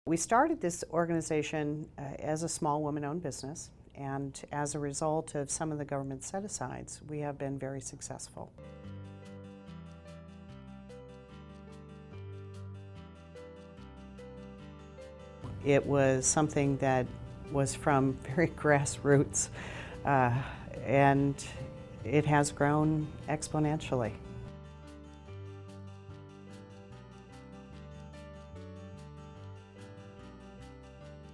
We started this organization as a small woman-owned business, and as a result of some of the government set-asides, we have been very successful. It was something that was from very grassroots, and it has grown exponentially.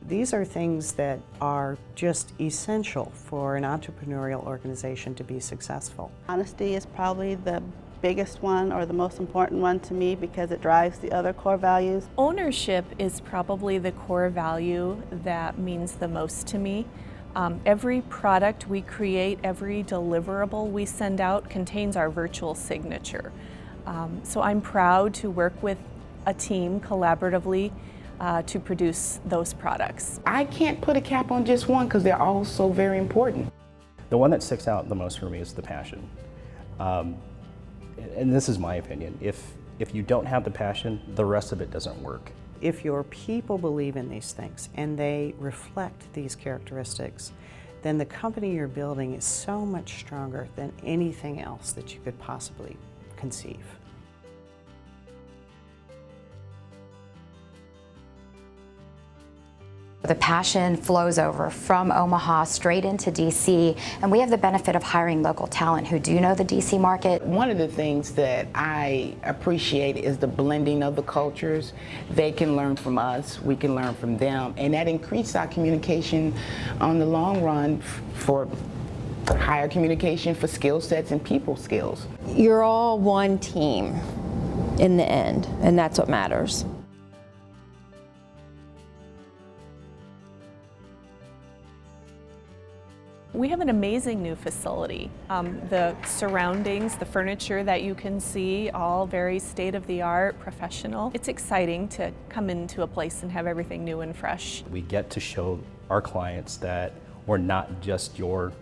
These are things that are just essential for an entrepreneurial organization to be successful. Honesty is probably the biggest one or the most important one to me because it drives the other core values. Ownership is probably the core value that means the most to me. Every product we create, every deliverable we send out contains our virtual signature. So I'm proud to work with a team collaboratively to produce those products. I can't put a cap on just one because they're all so very important. The one that sticks out the most for me is the passion. And this is my opinion. If you don't have the passion, the rest of it doesn't work. If your people believe in these things and they reflect these characteristics, then the company you're building is so much stronger than anything else that you could possibly conceive. The passion flows over from Omaha straight into DC, and we have the benefit of hiring local talent who do know the DC market. One of the things that I appreciate is the blending of the cultures. They can learn from us, we can learn from them, and that increases our communication on the long run for higher communication for skill sets and people skills. You're all one team in the end, and that's what matters. We have an amazing new facility. The surroundings, the furniture that you can see, all very state-of-the-art, professional. It's exciting to come into a place and have everything new and fresh. We get to show our clients that we're not just your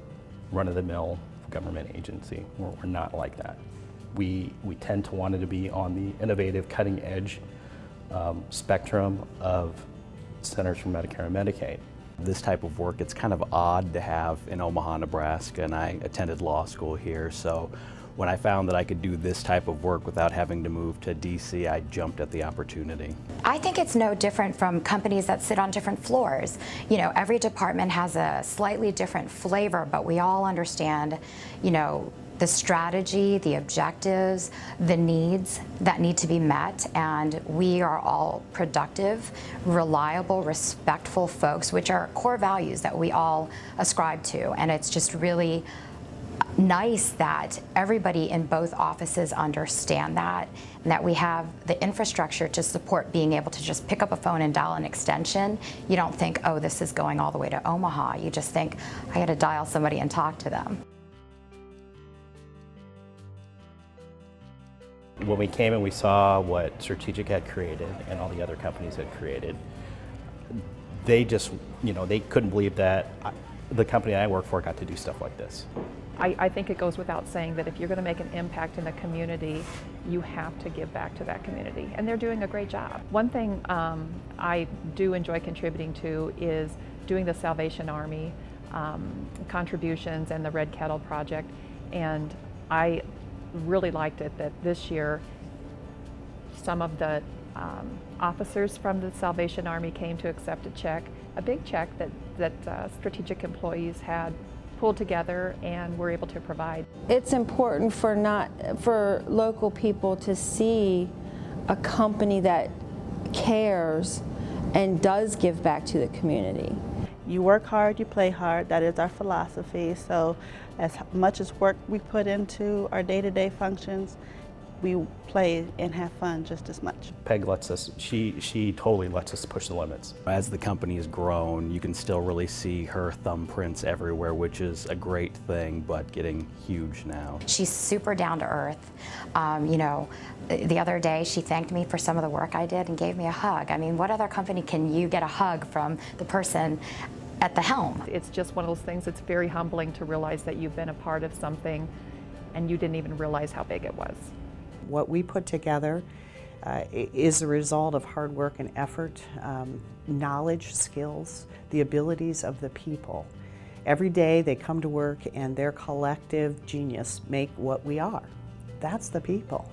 run-of-the-mill government agency. We're not like that. We tend to want to be on the innovative, cutting-edge spectrum of Centers for Medicare and Medicaid. This type of work, it's kind of odd to have in Omaha, Nebraska, and I attended law school here, so when I found that I could do this type of work without having to move to DC, I jumped at the opportunity. I think it's no different from companies that sit on different floors. You know, every department has a slightly different flavor, but we all understand, you know, the strategy, the objectives, the needs that need to be met, and we are all productive, reliable, respectful folks, which are core values that we all ascribe to. And it's just really nice that everybody in both offices understand that, and that we have the infrastructure to support being able to just pick up a phone and dial an extension. You don't think, oh, this is going all the way to Omaha. You just think, I gotta dial somebody and talk to them. When we came and we saw what Strategic had created and all the other companies had created, they just, you know, they couldn't believe that the company I work for got to do stuff like this. I think it goes without saying that if you're going to make an impact in the community, you have to give back to that community, and they're doing a great job. One thing I do enjoy contributing to is doing the Salvation Army contributions and the Red Kettle Project, and I really liked it that this year some of the officers from the Salvation Army came to accept a check, a big check that Strategic employees had pulled together and were able to provide. It's important for local people to see a company that cares and does give back to the community. You work hard, you play hard. That is our philosophy. So as much as work we put into our day-to-day functions, we play and have fun just as much. Peg lets us, she totally lets us push the limits. As the company has grown, you can still really see her thumbprints everywhere, which is a great thing, but getting huge now. She's super down to earth. You know, the other day she thanked me for some of the work I did and gave me a hug. I mean, what other company can you get a hug from the person at the helm? It's just one of those things that's very humbling to realize that you've been a part of something and you didn't even realize how big it was. What we put together is the result of hard work and effort, knowledge, skills, the abilities of the people. Every day they come to work and their collective genius make what we are. That's the people.